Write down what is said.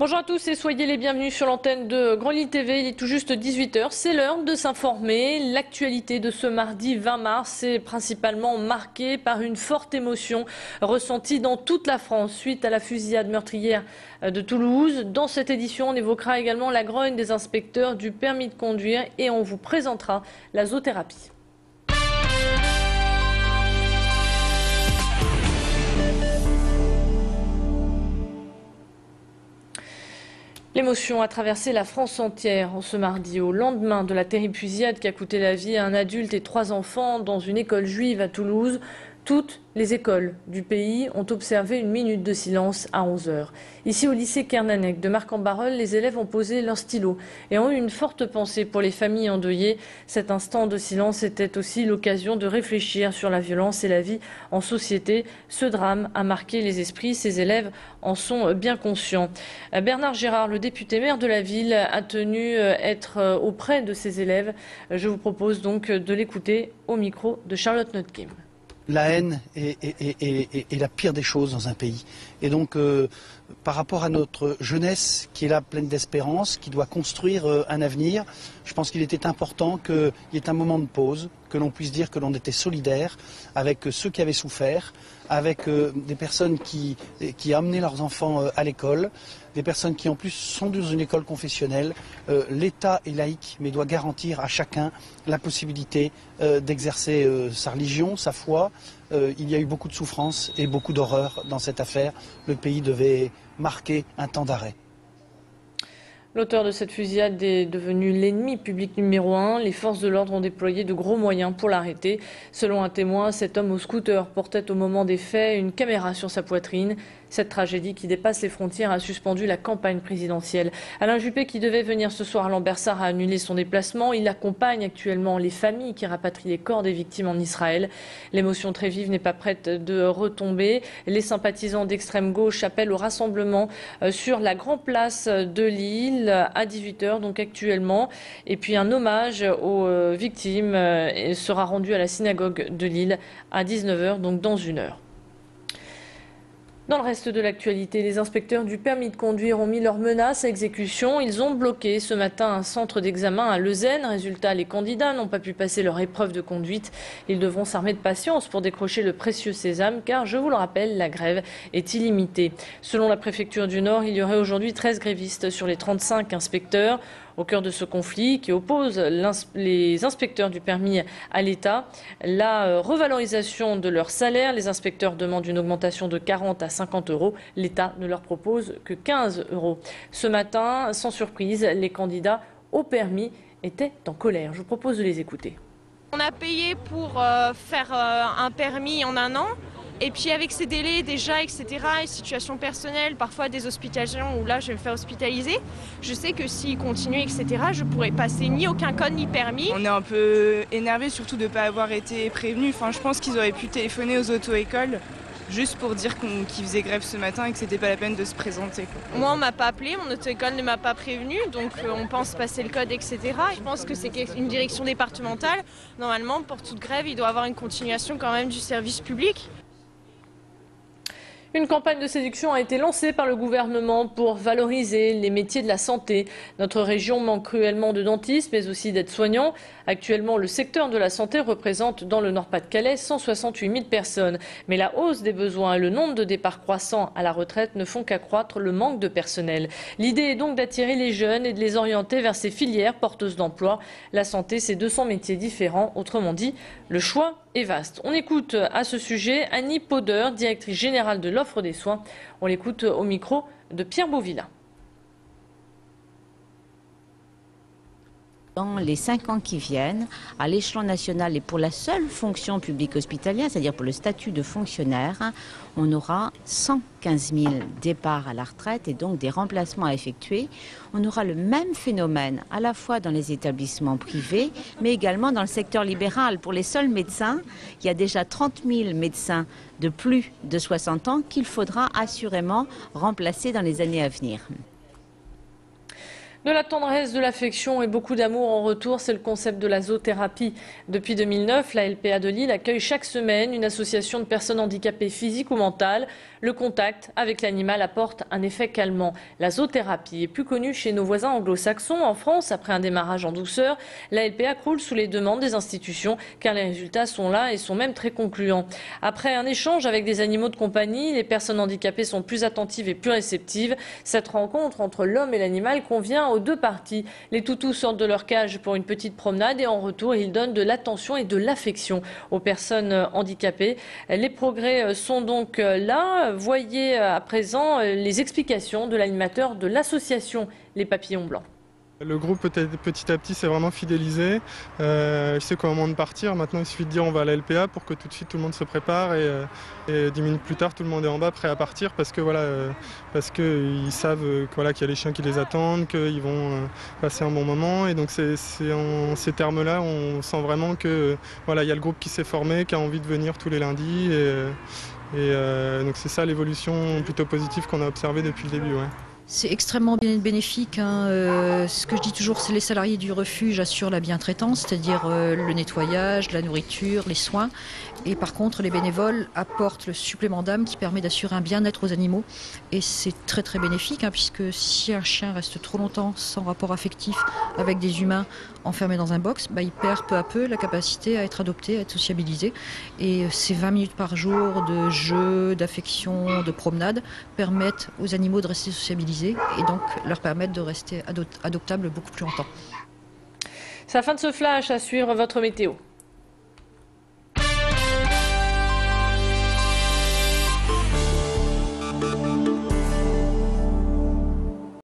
Bonjour à tous et soyez les bienvenus sur l'antenne de Grand Lille TV. Il est tout juste 18 h. C'est l'heure de s'informer. L'actualité de ce mardi 20 mars est principalement marquée par une forte émotion ressentie dans toute la France suite à la fusillade meurtrière de Toulouse. Dans cette édition, on évoquera également la grogne des inspecteurs du permis de conduire et on vous présentera la zoothérapie. L'émotion a traversé la France entière en ce mardi, au lendemain de la terrible fusillade qui a coûté la vie à un adulte et 3 enfants dans une école juive à Toulouse. Toutes les écoles du pays ont observé une minute de silence à 11 h. Ici au lycée Kernanec de Marc-en-Barœul, les élèves ont posé leur stylo et ont eu une forte pensée pour les familles endeuillées. Cet instant de silence était aussi l'occasion de réfléchir sur la violence et la vie en société. Ce drame a marqué les esprits, ces élèves en sont bien conscients. Bernard Gérard, le député maire de la ville, a tenu être auprès de ses élèves. Je vous propose donc de l'écouter au micro de Charlotte Notkim. La haine est la pire des choses dans un pays. Et donc, par rapport à notre jeunesse qui est là pleine d'espérance, qui doit construire un avenir, je pense qu'il était important qu'il y ait un moment de pause, que l'on puisse dire que l'on était solidaire avec ceux qui avaient souffert, avec des personnes qui amenaient leurs enfants à l'école, des personnes qui en plus sont dans une école confessionnelle. L'État est laïque mais doit garantir à chacun la possibilité d'exercer sa religion, sa foi. Il y a eu beaucoup de souffrance et beaucoup d'horreur dans cette affaire. Le pays devait marquer un temps d'arrêt. L'auteur de cette fusillade est devenu l'ennemi public numéro 1. Les forces de l'ordre ont déployé de gros moyens pour l'arrêter. Selon un témoin, cet homme au scooter portait au moment des faits une caméra sur sa poitrine. Cette tragédie qui dépasse les frontières a suspendu la campagne présidentielle. Alain Juppé, qui devait venir ce soir à Lambersart, a annulé son déplacement. Il accompagne actuellement les familles qui rapatrient les corps des victimes en Israël. L'émotion très vive n'est pas prête de retomber. Les sympathisants d'extrême gauche appellent au rassemblement sur la grande place de Lille à 18 h, donc actuellement. Et puis un hommage aux victimes sera rendu à la synagogue de Lille à 19 h, donc dans 1 heure. Dans le reste de l'actualité, les inspecteurs du permis de conduire ont mis leurs menaces à exécution. Ils ont bloqué ce matin un centre d'examen à Leuzen. Résultat, les candidats n'ont pas pu passer leur épreuve de conduite. Ils devront s'armer de patience pour décrocher le précieux sésame car, je vous le rappelle, la grève est illimitée. Selon la préfecture du Nord, il y aurait aujourd'hui 13 grévistes sur les 35 inspecteurs. Au cœur de ce conflit qui oppose les inspecteurs du permis à l'État, la revalorisation de leur salaire. Les inspecteurs demandent une augmentation de 40 à 50 €. L'État ne leur propose que 15 €. Ce matin, sans surprise, les candidats au permis étaient en colère. Je vous propose de les écouter. On a payé pour faire un permis en 1 an. Et puis avec ces délais déjà, etc., et situations personnelles, parfois des hospitalisations où là je vais me faire hospitaliser, je sais que s'ils continuent, etc., je pourrais passer ni aucun code ni permis. On est un peu énervé surtout de ne pas avoir été prévenus. Enfin, je pense qu'ils auraient pu téléphoner aux auto-écoles juste pour dire qu'ils faisaient grève ce matin et que c'était pas la peine de se présenter. Moi on m'a pas appelé, mon auto-école ne m'a pas prévenu, donc on pense passer le code, etc. Je pense que c'est une direction départementale. Normalement, pour toute grève, il doit y avoir une continuation quand même du service public. Une campagne de séduction a été lancée par le gouvernement pour valoriser les métiers de la santé. Notre région manque cruellement de dentistes, mais aussi d'aides-soignants. Actuellement, le secteur de la santé représente dans le Nord-Pas-de-Calais 168 000 personnes. Mais la hausse des besoins et le nombre de départs croissants à la retraite ne font qu'accroître le manque de personnel. L'idée est donc d'attirer les jeunes et de les orienter vers ces filières porteuses d'emploi. La santé, c'est 200 métiers différents. Autrement dit, le choix est vaste. On écoute à ce sujet Annie Poder, directrice générale de l'offre des soins. On l'écoute au micro de Pierre Beauvillain. Dans les 5 ans qui viennent, à l'échelon national et pour la seule fonction publique hospitalière, c'est-à-dire pour le statut de fonctionnaire, on aura 115 000 départs à la retraite et donc des remplacements à effectuer. On aura le même phénomène à la fois dans les établissements privés, mais également dans le secteur libéral. Pour les seuls médecins, il y a déjà 30 000 médecins de plus de 60 ans qu'il faudra assurément remplacer dans les années à venir. De la tendresse, de l'affection et beaucoup d'amour en retour, c'est le concept de la zoothérapie. Depuis 2009, la LPA de Lille accueille chaque semaine une association de personnes handicapées physiques ou mentales. Le contact avec l'animal apporte un effet calmant. La zoothérapie est plus connue chez nos voisins anglo-saxons. En France, après un démarrage en douceur, la LPA croule sous les demandes des institutions car les résultats sont là et sont même très concluants. Après un échange avec des animaux de compagnie, les personnes handicapées sont plus attentives et plus réceptives. Cette rencontre entre l'homme et l'animal convient aux deux parties. Les toutous sortent de leur cage pour une petite promenade et en retour, ils donnent de l'attention et de l'affection aux personnes handicapées. Les progrès sont donc là. Voyez à présent les explications de l'animateur de l'association Les Papillons Blancs. Le groupe petit à petit s'est vraiment fidélisé. Il sait qu'au moment de partir, maintenant il suffit de dire on va à la LPA pour que tout de suite tout le monde se prépare et 10 minutes plus tard tout le monde est en bas prêt à partir parce que ils savent qu'il y a les chiens qui les attendent, qu'ils vont passer un bon moment et donc c'est en ces termes-là on sent vraiment que il y a le groupe qui s'est formé, qui a envie de venir tous les lundis et donc c'est ça l'évolution plutôt positive qu'on a observée depuis le début. Ouais. C'est extrêmement bénéfique. Ce que je dis toujours, c'est les salariés du refuge assurent la bientraitance, c'est-à-dire le nettoyage, la nourriture, les soins. Et par contre, les bénévoles apportent le supplément d'âme qui permet d'assurer un bien-être aux animaux. Et c'est très très bénéfique, puisque si un chien reste trop longtemps sans rapport affectif avec des humains enfermés dans un box, il perd peu à peu la capacité à être adopté, à être sociabilisé. Et ces 20 minutes par jour de jeu, d'affection, de promenade permettent aux animaux de rester sociabilisés et donc leur permettre de rester adoptables beaucoup plus longtemps. C'est la fin de ce flash, à suivre votre météo.